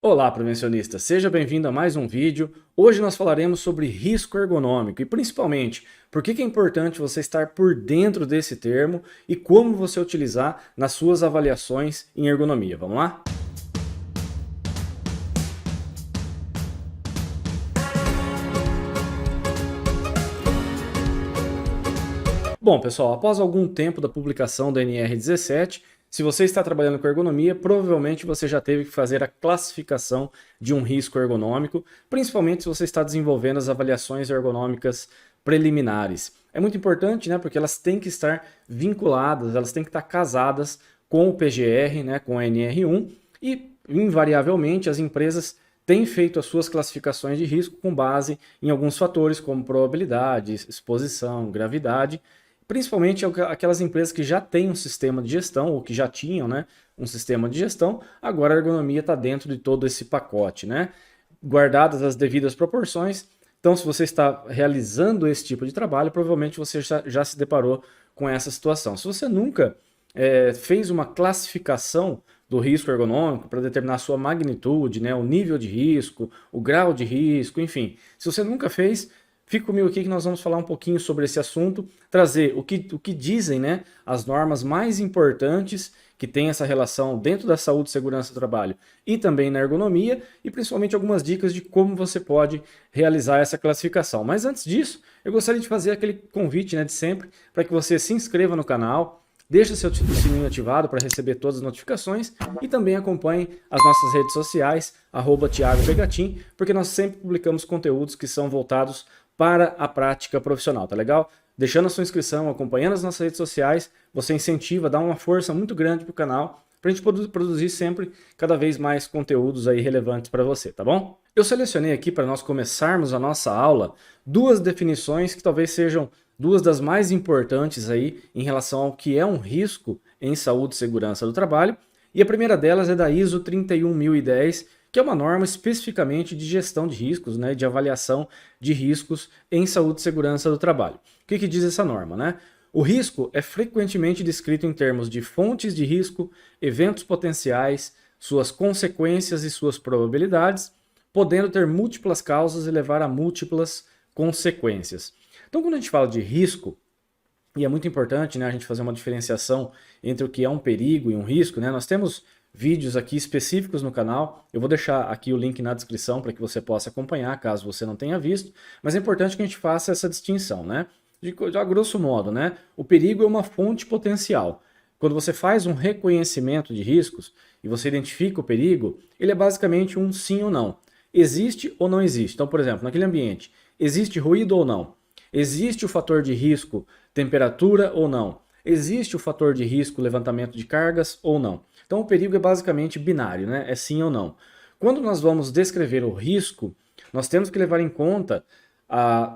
Olá, prevencionista! Seja bem-vindo a mais um vídeo. Hoje nós falaremos sobre risco ergonômico e principalmente por que é importante você estar por dentro desse termo e como você utilizar nas suas avaliações em ergonomia. Vamos lá? Bom, pessoal, após algum tempo da publicação da NR17, se você está trabalhando com ergonomia, provavelmente você já teve que fazer a classificação de um risco ergonômico, principalmente se você está desenvolvendo as avaliações ergonômicas preliminares. É muito importante, né, porque elas têm que estar vinculadas, elas têm que estar casadas com o PGR, né, com a NR1, e invariavelmente as empresas têm feito as suas classificações de risco com base em alguns fatores como probabilidade, exposição, gravidade. Principalmente aquelas empresas que já têm um sistema de gestão, ou que já tinham, né, um sistema de gestão, agora a ergonomia está dentro de todo esse pacote, né? Guardadas as devidas proporções. Então, se você está realizando esse tipo de trabalho, provavelmente você já se deparou com essa situação. Se você nunca fez uma classificação do risco ergonômico para determinar a sua magnitude, né, o nível de risco, o grau de risco, enfim. Se você nunca fez, fica comigo aqui que nós vamos falar um pouquinho sobre esse assunto, trazer o que dizem, né, as normas mais importantes que tem essa relação dentro da saúde e segurança do trabalho e também na ergonomia, e principalmente algumas dicas de como você pode realizar essa classificação. Mas antes disso, eu gostaria de fazer aquele convite, né, de sempre, para que você se inscreva no canal, deixe seu sininho ativado para receber todas as notificações e também acompanhe as nossas redes sociais, @ThiagoPegatin, porque nós sempre publicamos conteúdos que são voltados para a prática profissional, tá legal? Deixando a sua inscrição, acompanhando as nossas redes sociais, você incentiva, dá uma força muito grande para o canal, para a gente produzir sempre cada vez mais conteúdos aí relevantes para você, tá bom? Eu selecionei aqui para nós começarmos a nossa aula duas definições que talvez sejam duas das mais importantes aí em relação ao que é um risco em saúde e segurança do trabalho, e a primeira delas é da ISO 31010, que é uma norma especificamente de gestão de riscos, né, de avaliação de riscos em saúde e segurança do trabalho. O que diz essa norma, né? O risco é frequentemente descrito em termos de fontes de risco, eventos potenciais, suas consequências e suas probabilidades, podendo ter múltiplas causas e levar a múltiplas consequências. Então, quando a gente fala de risco, e é muito importante, né, a gente fazer uma diferenciação entre o que é um perigo e um risco, né? Nós temos vídeos aqui específicos no canal, eu vou deixar aqui o link na descrição para que você possa acompanhar, caso você não tenha visto, mas é importante que a gente faça essa distinção, né? A grosso modo, né? O perigo é uma fonte potencial. Quando você faz um reconhecimento de riscos e você identifica o perigo, ele é basicamente um sim ou não. Existe ou não existe? Então, por exemplo, naquele ambiente, existe ruído ou não? Existe o fator de risco temperatura ou não? Existe o fator de risco levantamento de cargas ou não? Então o perigo é basicamente binário, né? É sim ou não. Quando nós vamos descrever o risco, nós temos que levar em conta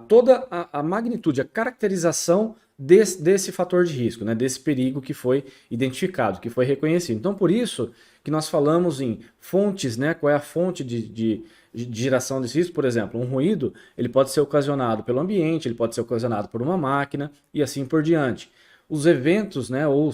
toda a magnitude, a caracterização desse fator de risco, né? Desse perigo que foi identificado, que foi reconhecido. Então por isso que nós falamos em fontes, né? Qual é a fonte de geração desse risco? Por exemplo, um ruído ele pode ser ocasionado pelo ambiente, ele pode ser ocasionado por uma máquina e assim por diante. Os eventos, né, ou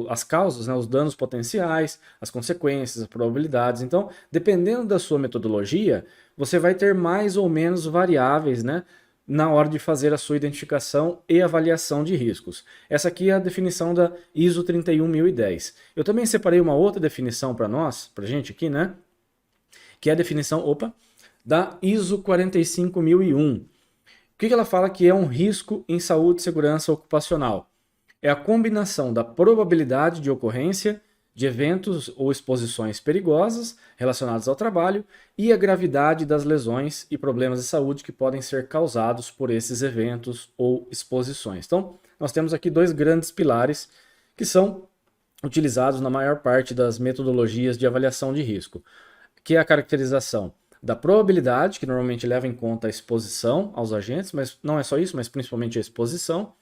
as causas, né, os danos potenciais, as consequências, as probabilidades. Então, dependendo da sua metodologia, você vai ter mais ou menos variáveis, né, na hora de fazer a sua identificação e avaliação de riscos. Essa aqui é a definição da ISO 31010. Eu também separei uma outra definição para nós, para a gente aqui, né, que é a definição, da ISO 45001. O que ela fala que é um risco em saúde e segurança ocupacional? É a combinação da probabilidade de ocorrência de eventos ou exposições perigosas relacionados ao trabalho e a gravidade das lesões e problemas de saúde que podem ser causados por esses eventos ou exposições. Então, nós temos aqui dois grandes pilares que são utilizados na maior parte das metodologias de avaliação de risco, que é a caracterização da probabilidade, que normalmente leva em conta a exposição aos agentes, mas não é só isso, mas principalmente a exposição,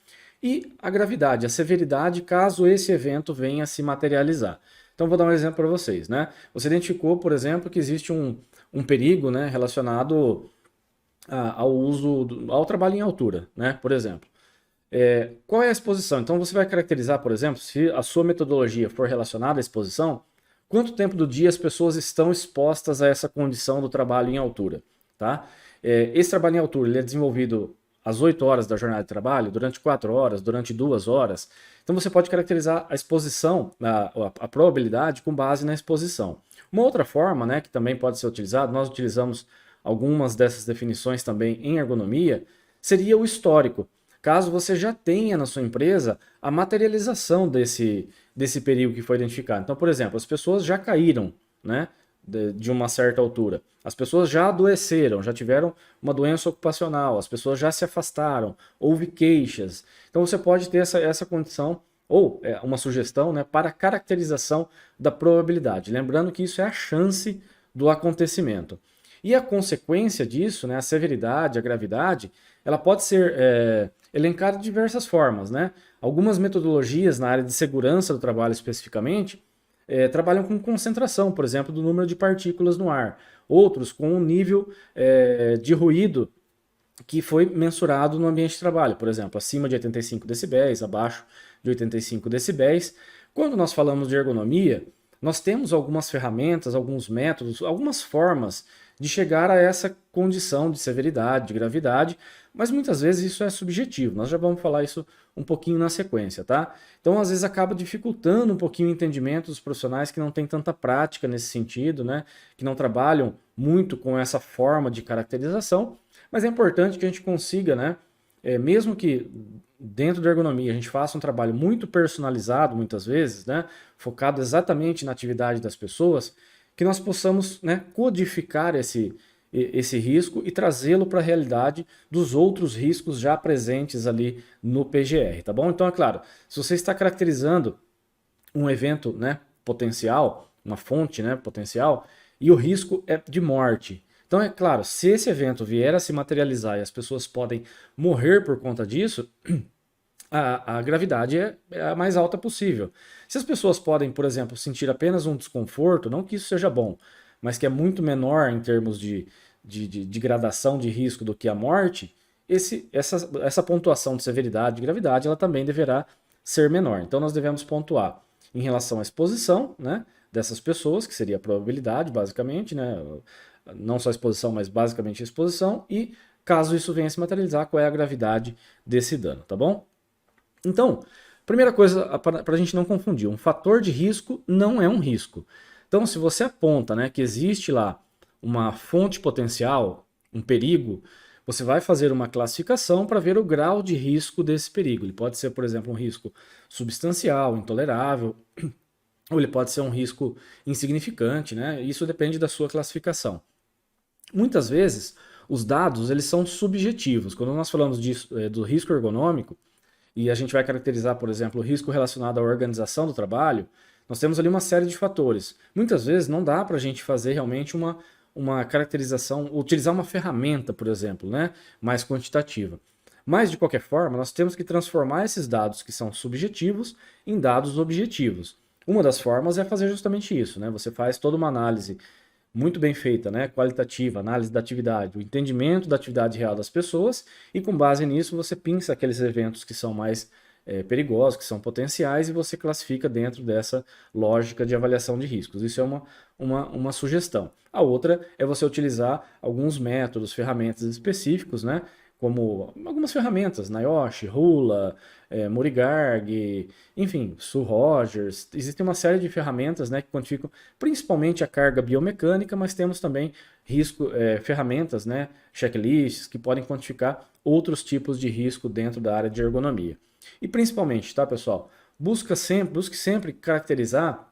e a gravidade, a severidade, caso esse evento venha a se materializar. Então vou dar um exemplo para vocês, né? Você identificou, por exemplo, que existe um perigo, né, relacionado ao trabalho em altura, né, por exemplo. Qual é a exposição? Então você vai caracterizar, por exemplo, se a sua metodologia for relacionada à exposição, quanto tempo do dia as pessoas estão expostas a essa condição do trabalho em altura, tá? Esse trabalho em altura ele é desenvolvido às 8 horas da jornada de trabalho, durante 4 horas, durante 2 horas. Então você pode caracterizar a exposição, a probabilidade com base na exposição. Uma outra forma, né, que também pode ser utilizada, nós utilizamos algumas dessas definições também em ergonomia, seria o histórico. Caso você já tenha na sua empresa a materialização desse perigo que foi identificado. Então, por exemplo, as pessoas já caíram, né, de uma certa altura. As pessoas já adoeceram, já tiveram uma doença ocupacional, as pessoas já se afastaram, houve queixas. Então você pode ter essa condição, ou uma sugestão, né, para caracterização da probabilidade. Lembrando que isso é a chance do acontecimento. E a consequência disso, né, a severidade, a gravidade, ela pode ser elencada de diversas formas, né? Algumas metodologias na área de segurança do trabalho especificamente trabalham com concentração, por exemplo, do número de partículas no ar. Outros com um nível de ruído que foi mensurado no ambiente de trabalho, por exemplo, acima de 85 decibéis, abaixo de 85 decibéis. Quando nós falamos de ergonomia, nós temos algumas ferramentas, alguns métodos, algumas formas de chegar a essa condição de severidade, de gravidade, mas muitas vezes isso é subjetivo. Nós já vamos falar isso um pouquinho na sequência, tá? Então, às vezes acaba dificultando um pouquinho o entendimento dos profissionais que não têm tanta prática nesse sentido, né? Que não trabalham muito com essa forma de caracterização, mas é importante que a gente consiga, né? Mesmo que dentro da ergonomia a gente faça um trabalho muito personalizado, muitas vezes, né? Focado exatamente na atividade das pessoas, que nós possamos, né, codificar esse risco e trazê-lo para a realidade dos outros riscos já presentes ali no PGR, tá bom? Então, é claro, se você está caracterizando um evento, né, potencial, uma fonte, né, potencial, e o risco é de morte. Então, é claro, se esse evento vier a se materializar e as pessoas podem morrer por conta disso, a gravidade é a mais alta possível. Se as pessoas podem, por exemplo, sentir apenas um desconforto, não que isso seja bom, mas que é muito menor em termos de gradação de risco do que a morte, essa pontuação de severidade e gravidade ela também deverá ser menor. Então nós devemos pontuar em relação à exposição, né, dessas pessoas, que seria a probabilidade, basicamente, né, não só a exposição, mas basicamente a exposição, e caso isso venha a se materializar, qual é a gravidade desse dano, tá bom? Então, primeira coisa para a gente não confundir, um fator de risco não é um risco. Então, se você aponta, né, que existe lá uma fonte potencial, um perigo, você vai fazer uma classificação para ver o grau de risco desse perigo. Ele pode ser, por exemplo, um risco substancial, intolerável, ou ele pode ser um risco insignificante, né? Isso depende da sua classificação. Muitas vezes, os dados eles são subjetivos. Quando nós falamos do risco ergonômico, e a gente vai caracterizar, por exemplo, o risco relacionado à organização do trabalho, nós temos ali uma série de fatores. Muitas vezes não dá para a gente fazer realmente uma caracterização, utilizar uma ferramenta, por exemplo, né, mais quantitativa. Mas, de qualquer forma, nós temos que transformar esses dados que são subjetivos em dados objetivos. Uma das formas é fazer justamente isso, né? Você faz toda uma análise muito bem feita, né, qualitativa, análise da atividade, o entendimento da atividade real das pessoas, e com base nisso você pinça aqueles eventos que são mais perigosos, que são potenciais, e você classifica dentro dessa lógica de avaliação de riscos. Isso é uma sugestão. A outra é você utilizar alguns métodos, ferramentas específicos, né, como algumas ferramentas, NIOSH, Hula, Morigarg, enfim, Sue Rogers. Existem uma série de ferramentas, né, que quantificam principalmente a carga biomecânica, mas temos também ferramentas, né, checklists, que podem quantificar outros tipos de risco dentro da área de ergonomia. E principalmente, tá, pessoal? Busque sempre caracterizar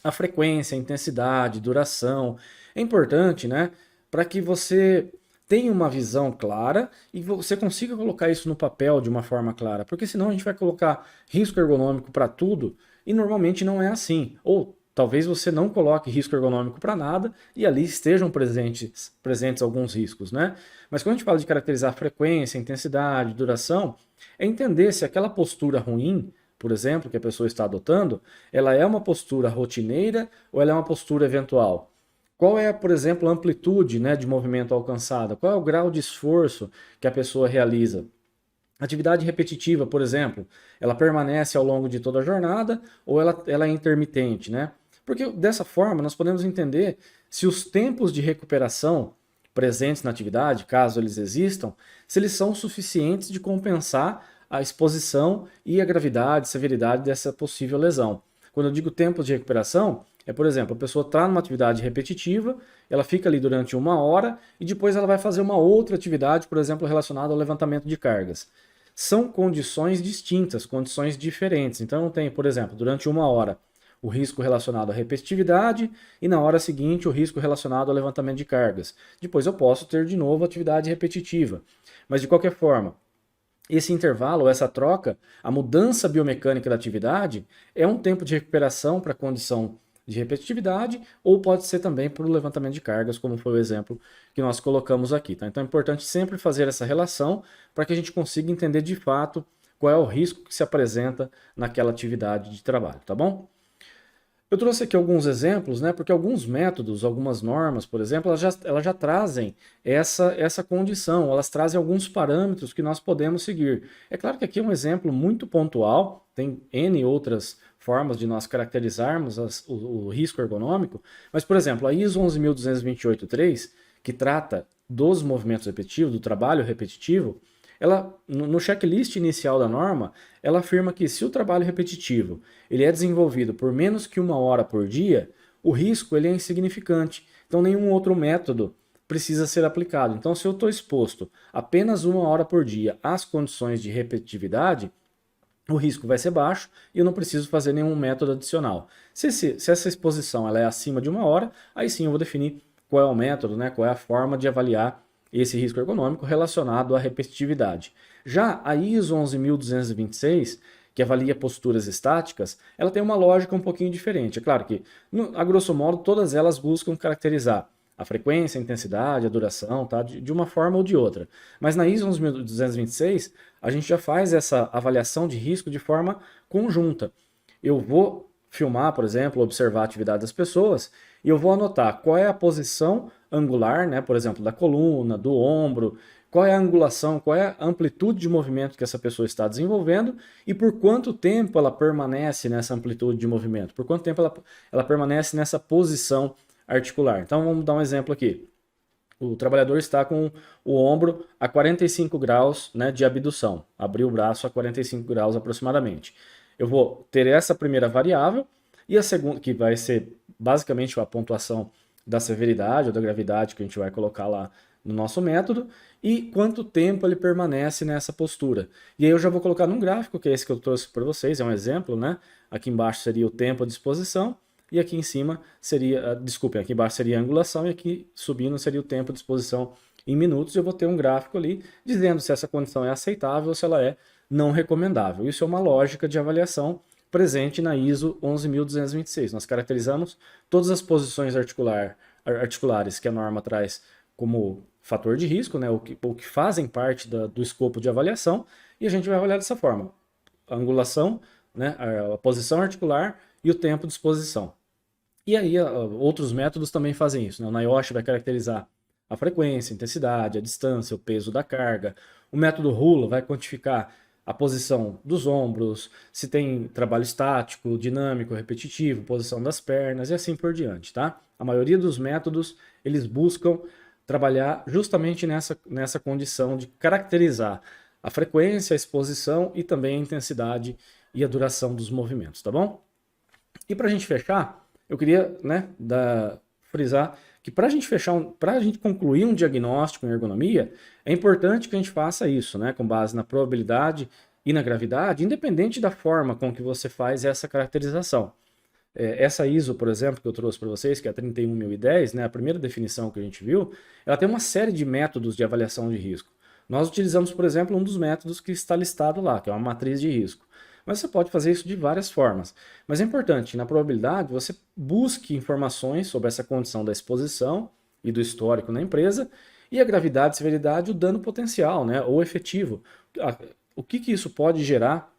a frequência, a intensidade, duração. É importante, né, para que você tenha uma visão clara e você consiga colocar isso no papel de uma forma clara, porque senão a gente vai colocar risco ergonômico para tudo e normalmente não é assim. Ou talvez você não coloque risco ergonômico para nada e ali estejam presentes alguns riscos, né? Mas quando a gente fala de caracterizar frequência, intensidade, duração, é entender se aquela postura ruim, por exemplo, que a pessoa está adotando, ela é uma postura rotineira ou ela é uma postura eventual. Qual é, por exemplo, a amplitude, né, de movimento alcançada? Qual é o grau de esforço que a pessoa realiza? Atividade repetitiva, por exemplo, ela permanece ao longo de toda a jornada ou ela é intermitente, né? Porque dessa forma nós podemos entender se os tempos de recuperação presentes na atividade, caso eles existam, se eles são suficientes de compensar a exposição e a gravidade, severidade dessa possível lesão. Quando eu digo tempo de recuperação, por exemplo, a pessoa está numa atividade repetitiva, ela fica ali durante 1 hora e depois ela vai fazer uma outra atividade, por exemplo, relacionada ao levantamento de cargas. São condições distintas, condições diferentes. Então eu tenho, por exemplo, durante 1 hora o risco relacionado à repetitividade e na hora seguinte o risco relacionado ao levantamento de cargas. Depois eu posso ter de novo atividade repetitiva. Mas de qualquer forma, esse intervalo, essa troca, a mudança biomecânica da atividade é um tempo de recuperação para a condição de repetitividade ou pode ser também para o levantamento de cargas, como foi o exemplo que nós colocamos aqui. Tá? Então é importante sempre fazer essa relação para que a gente consiga entender de fato qual é o risco que se apresenta naquela atividade de trabalho, tá bom? Eu trouxe aqui alguns exemplos, né, porque alguns métodos, algumas normas, por exemplo, elas já trazem essa condição, elas trazem alguns parâmetros que nós podemos seguir. É claro que aqui é um exemplo muito pontual, tem N outras formas de nós caracterizarmos o risco ergonômico, mas, por exemplo, a ISO 11.228.3, que trata dos movimentos repetitivos, do trabalho repetitivo, ela, no checklist inicial da norma, ela afirma que se o trabalho repetitivo ele é desenvolvido por menos que 1 hora por dia, o risco ele é insignificante. Então nenhum outro método precisa ser aplicado. Então se eu estou exposto apenas 1 hora por dia às condições de repetitividade, o risco vai ser baixo e eu não preciso fazer nenhum método adicional. Se essa exposição ela é acima de 1 hora, aí sim eu vou definir qual é o método, né, qual é a forma de avaliar esse risco ergonômico relacionado à repetitividade. Já a ISO 11.226, que avalia posturas estáticas, ela tem uma lógica um pouquinho diferente. É claro que, a grosso modo, todas elas buscam caracterizar a frequência, a intensidade, a duração, tá? de uma forma ou de outra. Mas na ISO 11.226, a gente já faz essa avaliação de risco de forma conjunta. Eu vou filmar, por exemplo, observar a atividade das pessoas e eu vou anotar qual é a posição angular, né, por exemplo, da coluna, do ombro, qual é a angulação, qual é a amplitude de movimento que essa pessoa está desenvolvendo e por quanto tempo ela permanece nessa amplitude de movimento, por quanto tempo ela permanece nessa posição articular. Então vamos dar um exemplo aqui. O trabalhador está com o ombro a 45 graus, né, de abdução, abriu o braço a 45 graus aproximadamente. Eu vou ter essa primeira variável e a segunda, que vai ser basicamente a pontuação da severidade ou da gravidade que a gente vai colocar lá no nosso método e quanto tempo ele permanece nessa postura. E aí eu já vou colocar num gráfico, que é esse que eu trouxe para vocês, é um exemplo, né? Aqui embaixo seria o tempo de exposição e aqui em cima seria, desculpem, aqui embaixo seria a angulação e aqui subindo seria o tempo de exposição em minutos. Eu vou ter um gráfico ali dizendo se essa condição é aceitável ou se ela é não recomendável. Isso é uma lógica de avaliação presente na ISO 11.226. Nós caracterizamos todas as posições articulares que a norma traz como fator de risco, né, o que fazem parte do escopo de avaliação, e a gente vai avaliar dessa forma. A angulação, né, a posição articular e o tempo de exposição. E aí outros métodos também fazem isso. Né? O NIOSH vai caracterizar a frequência, a intensidade, a distância, o peso da carga. O método Hula vai quantificar a posição dos ombros, se tem trabalho estático, dinâmico, repetitivo, posição das pernas e assim por diante, tá? A maioria dos métodos, eles buscam trabalhar justamente nessa condição de caracterizar a frequência, a exposição e também a intensidade e a duração dos movimentos, tá bom? E para a gente fechar, eu queria, né, frisar que para a gente concluir um diagnóstico em ergonomia, é importante que a gente faça isso, né, com base na probabilidade e na gravidade, independente da forma com que você faz essa caracterização. Essa ISO, por exemplo, que eu trouxe para vocês, que é a 31010, né, a primeira definição que a gente viu, ela tem uma série de métodos de avaliação de risco. Nós utilizamos, por exemplo, um dos métodos que está listado lá, que é uma matriz de risco. Mas você pode fazer isso de várias formas. Mas é importante, na probabilidade, você busque informações sobre essa condição da exposição e do histórico na empresa e a gravidade, severidade, o dano potencial, né, ou efetivo. O que isso pode gerar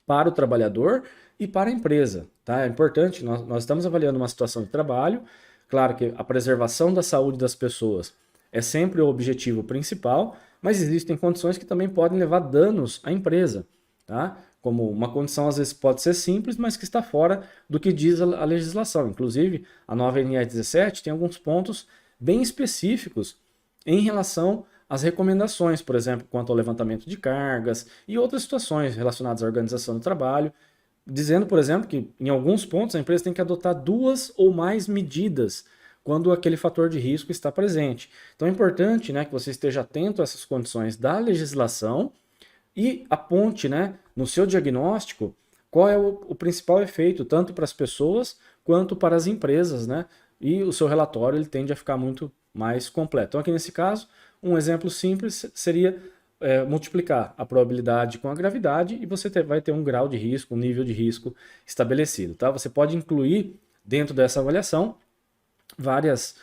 para o trabalhador e para a empresa. Tá? É importante, nós estamos avaliando uma situação de trabalho, claro que a preservação da saúde das pessoas é sempre o objetivo principal, mas existem condições que também podem levar danos à empresa. Tá? como uma condição às vezes pode ser simples, mas que está fora do que diz a legislação. Inclusive, a nova NR 17 tem alguns pontos bem específicos em relação às recomendações, por exemplo, quanto ao levantamento de cargas e outras situações relacionadas à organização do trabalho, dizendo, por exemplo, que em alguns pontos a empresa tem que adotar 2 ou mais medidas quando aquele fator de risco está presente. Então é importante, né, que você esteja atento a essas condições da legislação e aponte, né, no seu diagnóstico qual é o principal efeito, tanto para as pessoas quanto para as empresas, né? E o seu relatório ele tende a ficar muito mais completo. Então aqui nesse caso, um exemplo simples seria multiplicar a probabilidade com a gravidade e você vai ter um grau de risco, um nível de risco estabelecido. Tá? Você pode incluir dentro dessa avaliação várias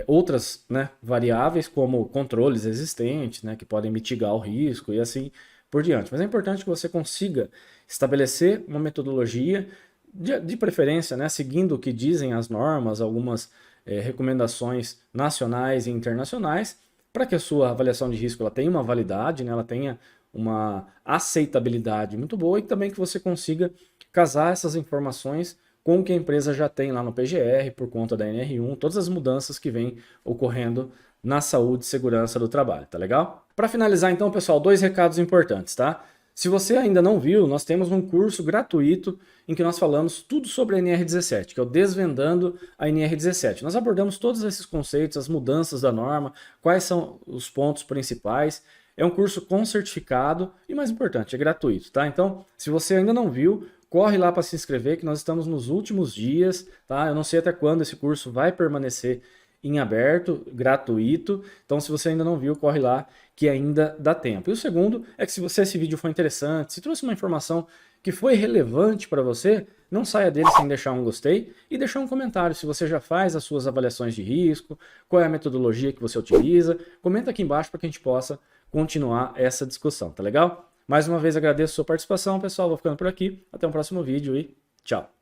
outras, né, variáveis, como controles existentes, né, que podem mitigar o risco e assim por diante. Mas é importante que você consiga estabelecer uma metodologia, de preferência, né, seguindo o que dizem as normas, algumas recomendações nacionais e internacionais, para que a sua avaliação de risco ela tenha uma validade, né, ela tenha uma aceitabilidade muito boa e também que você consiga casar essas informações com o que a empresa já tem lá no PGR, por conta da NR1, todas as mudanças que vêm ocorrendo na saúde e segurança do trabalho, tá legal? Para finalizar então, pessoal, 2 recados importantes, tá? Se você ainda não viu, nós temos um curso gratuito em que nós falamos tudo sobre a NR17, que é o Desvendando a NR17. Nós abordamos todos esses conceitos, as mudanças da norma, quais são os pontos principais. É um curso com certificado e, mais importante, é gratuito, tá? Então, se você ainda não viu, corre lá para se inscrever, que nós estamos nos últimos dias, tá? Eu não sei até quando esse curso vai permanecer em aberto, gratuito. Então, se você ainda não viu, corre lá que ainda dá tempo. E o segundo é que se esse vídeo foi interessante, se trouxe uma informação que foi relevante para você, não saia dele sem deixar um gostei e deixar um comentário se você já faz as suas avaliações de risco, qual é a metodologia que você utiliza. Comenta aqui embaixo para que a gente possa continuar essa discussão, tá legal? Mais uma vez agradeço a sua participação, pessoal. Vou ficando por aqui. Até o próximo vídeo e tchau!